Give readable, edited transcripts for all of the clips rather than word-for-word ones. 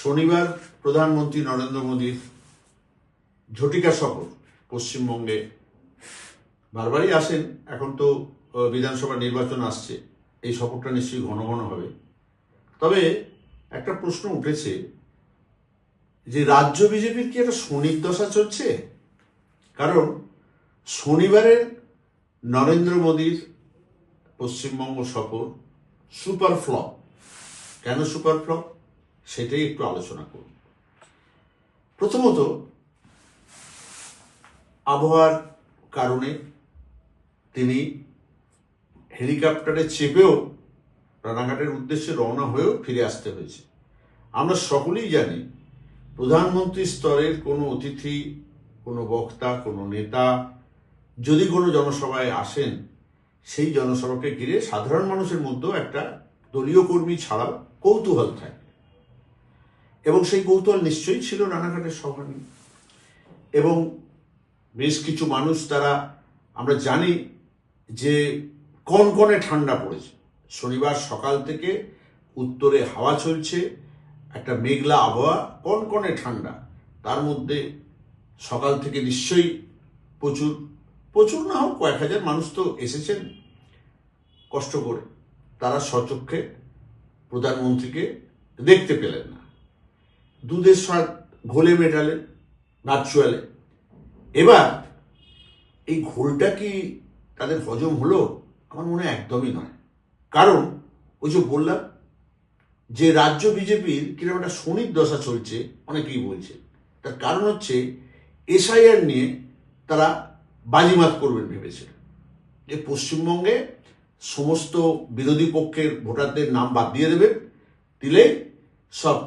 শনিবার প্রধানমন্ত্রী নরেন্দ্র মোদীর ঝটিকা সফর পশ্চিমবঙ্গে বারবারই আসেন। এখন তো বিধানসভা নির্বাচন আসছে, এই সফরটা নিশ্চয়ই ঘন ঘন হবে। তবে একটা প্রশ্ন উঠেছে যে রাজ্য বিজেপির কি একটা শনির দশা চলছে? কারণ শনিবারের নরেন্দ্র মোদীর পশ্চিমবঙ্গ সফর সুপার ফ্লপ। কেন সুপার ফ্লপ সেটাই একটু আলোচনা করব। প্রথমত, আবহাওয়ার কারণে তিনি হেলিকপ্টারে চেপেও রানাঘাটের উদ্দেশ্যে রওনা হয়েও ফিরে আসতে হয়েছে। আমরা সকলেই জানি প্রধানমন্ত্রী স্তরের কোনো অতিথি, কোনো বক্তা, কোনো নেতা যদি কোনো জনসভায় আসেন, সেই জনসভাকে ঘিরে সাধারণ মানুষের মধ্যেও একটা দলীয় কর্মী ছাড়াও কৌতূহল থাকে, এবং সেই কৌতূহল নিশ্চয়ই ছিল রানাঘাটের সভা নিয়ে। এবং বেশ কিছু মানুষ, তারা আমরা জানি যে কনকনে ঠান্ডা পড়েছে। শনিবার সকাল থেকে উত্তরে হাওয়া চলছে, একটা মেঘলা আবহাওয়া, কনকনে ঠান্ডা। তার মধ্যে সকাল থেকে নিশ্চয়ই প্রচুর প্রচুর না হোক কয়েক হাজার মানুষ তো এসেছেন কষ্ট করে। তারা স্বচক্ষে প্রধানমন্ত্রীকে দেখতে পেলেন না। দুধের স্বাদ ঘোলে মেটালেন ভার্চুয়ালে। এবার এই ঘোলটা কি তাদের হজম হলো? আমার মনে হয় একদমই নয়। কারণ ওই যে বললাম যে রাজ্য বিজেপির কিরকম একটা শনির দশা চলছে, অনেকেই বলছে। তার কারণ হচ্ছে এসআইআর নিয়ে তারা বাজিমাত করবেন ভেবেছিল যে পশ্চিমবঙ্গে সমস্ত বিরোধী পক্ষের ভোটারদের নাম বাদ দিয়ে দেবেন, দিলে সব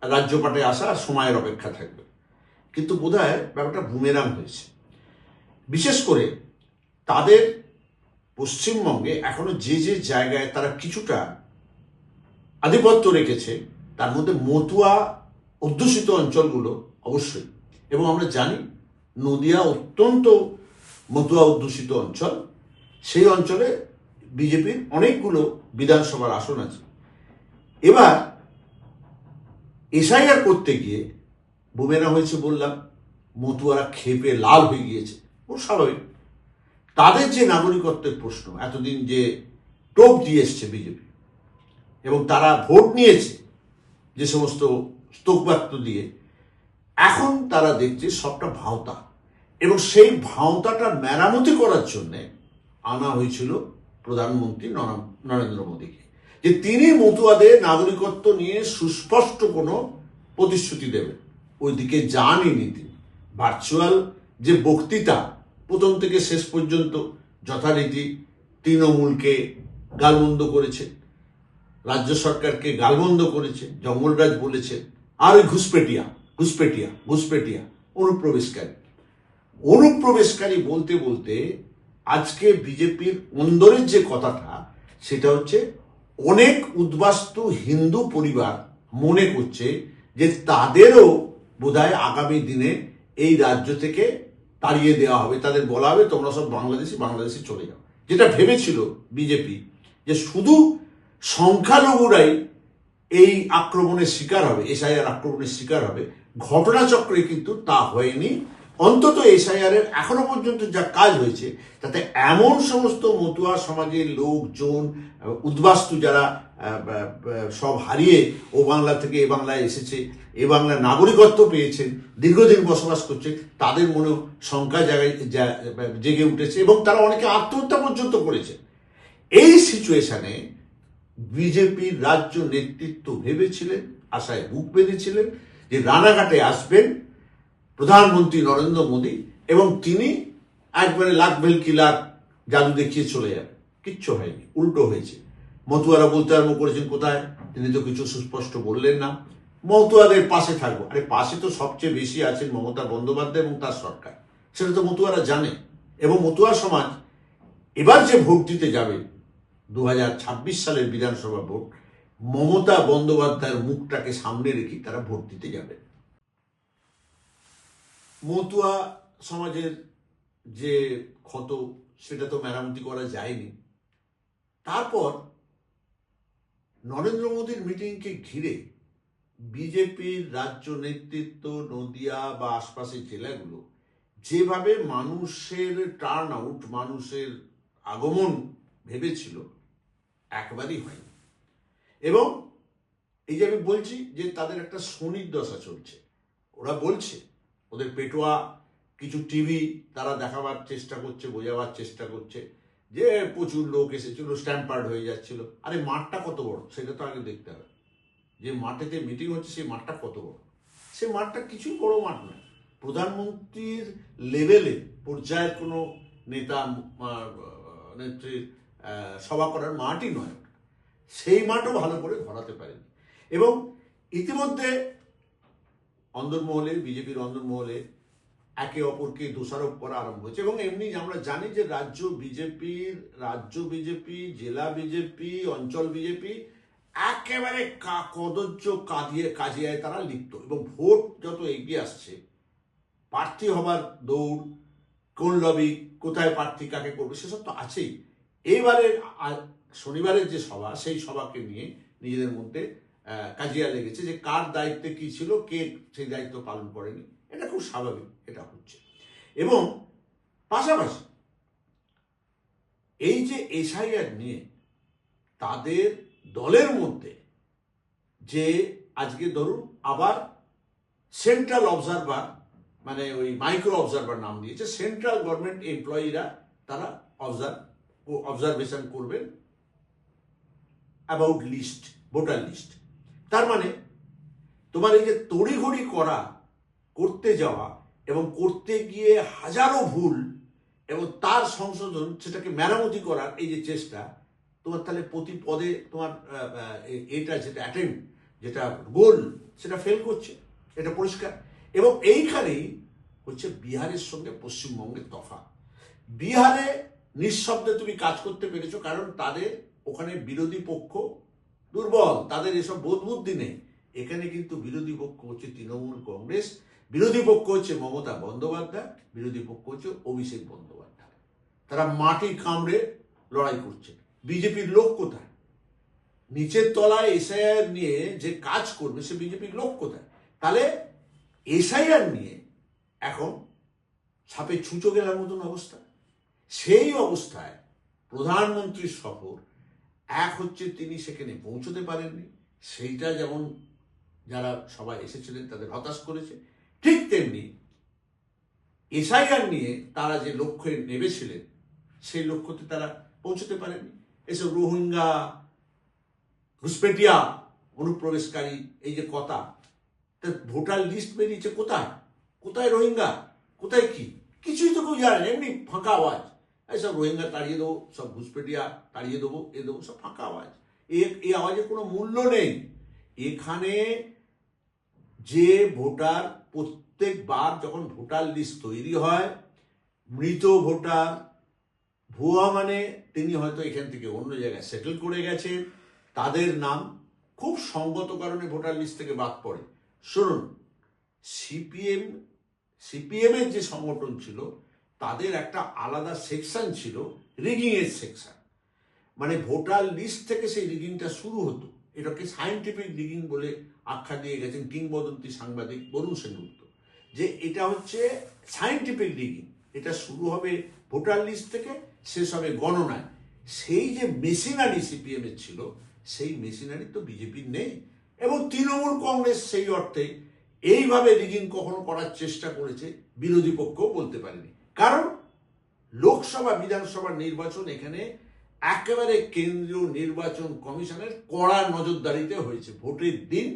রাজ্যপাটে আসা সময়ের অপেক্ষা থাকবে। কিন্তু বোধহয় ব্যাপারটা বুমেরাং হয়েছে। বিশেষ করে তাদের পশ্চিমবঙ্গে এখনো যে যে জায়গায় তারা কিছুটা আধিপত্য রেখেছে, তার মধ্যে মতুয়া অধ্যুষিত অঞ্চলগুলো অবশ্যই। এবং আমরা জানি নদিয়া অত্যন্ত মতুয়া অধ্যুষিত অঞ্চল। সেই অঞ্চলে বিজেপির অনেকগুলো বিধানসভার আসন আছে। এবার এসআইআর করতে গিয়ে বুমেরা হয়েছে বললাম, মতুয়ারা ক্ষেপে লাল হয়ে গিয়েছে। ও স্বাভাবিক। তাদের যে নাগরিকত্বের প্রশ্ন এতদিন যে টোপ দিয়ে এসছে বিজেপি, এবং তারা ভোট নিয়েছে যে সমস্ত স্তোকবাক্য দিয়ে, এখন তারা দেখছে সবটা ভাঁওতা। এবং সেই ভাঁওতাটা মেরামতি করার জন্যে আনা হয়েছিল প্রধানমন্ত্রী নরেন্দ্র মোদীকে, যে তিনি মতুয়াদের নাগরিকত্ব নিয়ে সুস্পষ্ট কোনো প্রতিশ্রুতি দেবেন। ওইদিকে যাননি তিনি। ভার্চুয়াল যে বক্তৃতা প্রথম থেকে শেষ পর্যন্ত যথারীতি তৃণমূলকে গালমন্দ করেছে, রাজ্য সরকারকে গালমন্দ করেছে, জঙ্গলরাজ বলেছে, আর ওই ঘুষপেটিয়া ঘুষপেটিয়া ঘুষপেটিয়া অনুপ্রবেশকারী বলতে বলতে আজকে বিজেপির অন্দরের যে কথাটা, সেটা হচ্ছে অনেক উদ্বাস্তু হিন্দু পরিবার মনে করছে যে তাদেরও বোধহয় আগামী দিনে এই রাজ্য থেকে তাড়িয়ে দেওয়া হবে। তাদের বলা হবে তোমরা সব বাংলাদেশে চলে যাও। যেটা ভেবেছিল বিজেপি যে শুধু সংখ্যালঘুরাই এই আক্রমণের শিকার হবে, এসআইআর আক্রমণের শিকার হবে। ঘটনাচক্রে কিন্তু তা হয়নি। অন্তত এসআইআর এর এখনো পর্যন্ত যা কাজ হয়েছে, তাতে এমন সমস্ত মতুয়া সমাজের লোকজন, উদ্বাস্তু যারা সব হারিয়ে ও বাংলা থেকে এ বাংলায় এসেছে, এ বাংলার নাগরিকত্ব পেয়েছেন, দীর্ঘদিন বসবাস করছে, তাদের মনেও সংখ্যা জেগে উঠেছে, এবং তারা অনেকে আত্মহত্যা পর্যন্ত করেছে। এই সিচুয়েশনে বিজেপির রাজ্য নেতৃত্ব ভেবেছিলেন, আশায় বুক বেঁধেছিলেন যে রানাঘাটে আসবেন প্রধানমন্ত্রী নরেন্দ্র মোদী, এবং তিনি একবারে লাখ ভেলকি লাখ জাদু দেখিয়ে চলে যাবেন। কিচ্ছু হয়নি, উল্টো হয়েছে। মতুয়ারা বলতে আরম্ভ করেছেন, কোথায়? তিনি তো কিছু সুস্পষ্ট বললেন না। মতুয়াদের পাশে থাকবো। আরে পাশে তো সবচেয়ে বেশি আছেন মমতা বন্দ্যোপাধ্যায় এবং তার সরকার, সেটা তো মতুয়ারা জানে। এবং মতুয়া সমাজ এবার যে ভোট দিতে যাবে 2026 সালের বিধানসভা ভোট, মমতা বন্দ্যোপাধ্যায়ের মুখটাকে সামনে রেখে তারা ভোট দিতে যাবে। মতুয়া সমাজের যে ক্ষত, সেটা তো মেরামতি করা যায়নি। তারপর নরেন্দ্র মোদীর মিটিংকে ঘিরে বিজেপির রাজ্য নেতৃত্ব নদিয়া বা আশপাশের জেলাগুলো যেভাবে মানুষের টার্ন আউট, মানুষের আগমন ভেবেছিল, একবারই হয়নি। এবং এই যে আমি বলছি যে তাদের একটা শনির দশা চলছে, ওরা বলছে, ওদের পেটোয়া কিছু টিভি তারা দেখাবার চেষ্টা করছে, বোঝাবার চেষ্টা করছে যে প্রচুর লোক এসেছিল, স্ট্যাম্পার্ড হয়ে যাচ্ছিল। আরে মাঠটা কত বড় সেটা তো আগে দেখতে হবে। যে মাঠেতে মিটিং হচ্ছে সেই মাঠটা কত বড়? সেই মাঠটা কিছুই বড় মাঠ নয়। প্রধানমন্ত্রীর লেভেলে পর্যায়ের কোনো নেতা নেত্রীর সভা করার মাঠই নয়। সেই মাঠও ভালো করে ধরাতে পারেনি। এবং ইতিমধ্যে অন্দরমহলে, বিজেপির অন্দরমহলে একে অপরকে দোষারোপ করা আরম্ভ হয়েছে। এবং এমনি আমরা জানি যে রাজ্য বিজেপি, জেলা বিজেপি, অঞ্চল বিজেপি একেবারে কদর্য কাজিয়ায় তারা লিপ্ত। এবং ভোট যত এগিয়ে আসছে, প্রার্থী হবার দৌড়, কোন লবি, কোথায় প্রার্থী কাকে করবে, সেসব তো আছেই। এইবারের শনিবারের যে সভা, সেই সভাকে নিয়ে নিজেদের মধ্যে কাজিয়া লেগেছে যে কার দায়িত্বে কি ছিল, কে সেই দায়িত্ব পালন করেনি। এটা খুব স্বাভাবিক, এটা হচ্ছে। এবং পাশাপাশি এই যে এসআইআর নিয়ে তাদের দলের মধ্যে যে আজকে ধরুন আবার সেন্ট্রাল অবজারভার, মানে ওই মাইক্রো অবজারভার নাম দিয়েছে, সেন্ট্রাল গভর্নমেন্ট এমপ্লয়িরা তারা অবজারভেশন করবেন অ্যাবাউট লিস্ট, ভোটার লিস্ট। তার মানে তোমার এই যে তড়িঘড়ি করতে যাওয়া এবং করতে গিয়ে হাজারো ভুল এবং তার সংশোধন, সেটাকে মেরামতি করার এই যে চেষ্টা, তোমার তাহলে প্রতি পদে তোমার এটা যেটা অ্যাটেম্প, যেটা গোল, সেটা ফেল করছে, এটা পরিষ্কার। এবং এইখানেই হচ্ছে বিহারের সঙ্গে পশ্চিমবঙ্গের তফাৎ। বিহারে নিঃশব্দে তুমি কাজ করতে পেরেছো, কারণ তাদের ওখানে বিরোধী পক্ষ দুর্বল, তাদের এসব বোধ বুদ্ধি নেই। এখানে কিন্তু বিরোধী পক্ষ হচ্ছে তৃণমূল কংগ্রেস, বিরোধী পক্ষ হচ্ছে মমতা বন্দ্যোপাধ্যায়, বিরোধী পক্ষ হচ্ছে অভিষেক বন্দ্যোপাধ্যায়। তারা মাটি কামড়ে লড়াই করছে। বিজেপির লোক কোথায়? নিচের তলায় এসআইআর নিয়ে যে কাজ করবে সে বিজেপির লোক কোথায়? তাহলে এসআইআর নিয়ে এখন সাপে ছুঁচো গেলার মতন অবস্থা। সেই অবস্থায় প্রধানমন্ত্রীর সফর, এক হচ্ছে তিনি সেখানে পৌঁছতে পারেননি, সেইটা যেমন যারা সবাই এসেছিলেন তাদের হতাশ করেছে, ঠিক তেমনি এসআইআর নিয়ে তারা যে লক্ষ্যে নেমেছিলেন সেই লক্ষ্যতে তারা পৌঁছতে পারেননি। এসব রোহিঙ্গা, ঘুসপেটিয়া অনুপ্রবেশকারী, এই যে কথা, ভোটার লিস্ট বেরিয়েছে কোথায়? কোথায় রোহিঙ্গা, কোথায় কি, কিছুই তো কেউ জানেন। এমনি ফাঁকা আওয়াজ, এইসব রোহিঙ্গা তাড়িয়ে দেবো, সব ঘুসপেটিয়া তাড়িয়ে দেবো, দেবো, সব ফাঁকা আওয়াজ। এই আওয়াজের কোনো মূল্য নেই। এখানে যে ভোটার, প্রত্যেকবার যখন ভোটার লিস্ট তৈরি হয়, মৃত ভোটার, ভুয়া মানে তিনি হয়তো এখান থেকে অন্য জায়গায় সেটেল করে গেছেন, তাদের নাম খুব সঙ্গত কারণে ভোটার লিস্ট থেকে বাদ পড়ে। শুনুন, সিপিএম এর যে সংগঠন ছিল, তাদের একটা আলাদা সেকশন ছিল, রিগিং এর সেকশন। মানে ভোটার লিস্ট থেকে সেই রিগিংটা শুরু হতো। এটাকে সায়েন্টিফিক রিগিং বলে আখ্যা দিয়ে গেছেন কিংবদন্তি সাংবাদিক বরুণ সেনগুপ্ত, যে এটা হচ্ছে সায়েন্টিফিক রিগিং। এটা শুরু হবে ভোটার লিস্ট থেকে, শেষ হবে গণনায়। সেই যে মেশিনারি সিপিএম এর ছিল, সেই মেশিনারি তো বিজেপির নেই। এবং তৃণমূল কংগ্রেস সেই অর্থে এইভাবে রিগিং কখনো করার চেষ্টা করেছে বিরোধী পক্ষ বলতে পারেনি। কারণ লোকসভা, বিধানসভা নির্বাচন এখানে একেবারে কেন্দ্রীয় নির্বাচন কমিশনের কড়া নজরদারিতে হয়েছে। ভোটের দিন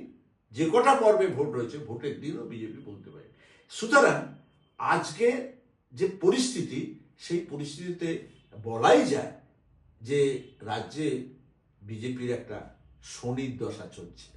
যে কটা পর্বে ভোট রয়েছে, ভোটের দিনও বিজেপি বলতে পারে। সুতরাং আজকে যে পরিস্থিতি, সেই পরিস্থিতিতে বলাই যায় যে রাজ্যে বিজেপির একটা শনির দশা চলছে।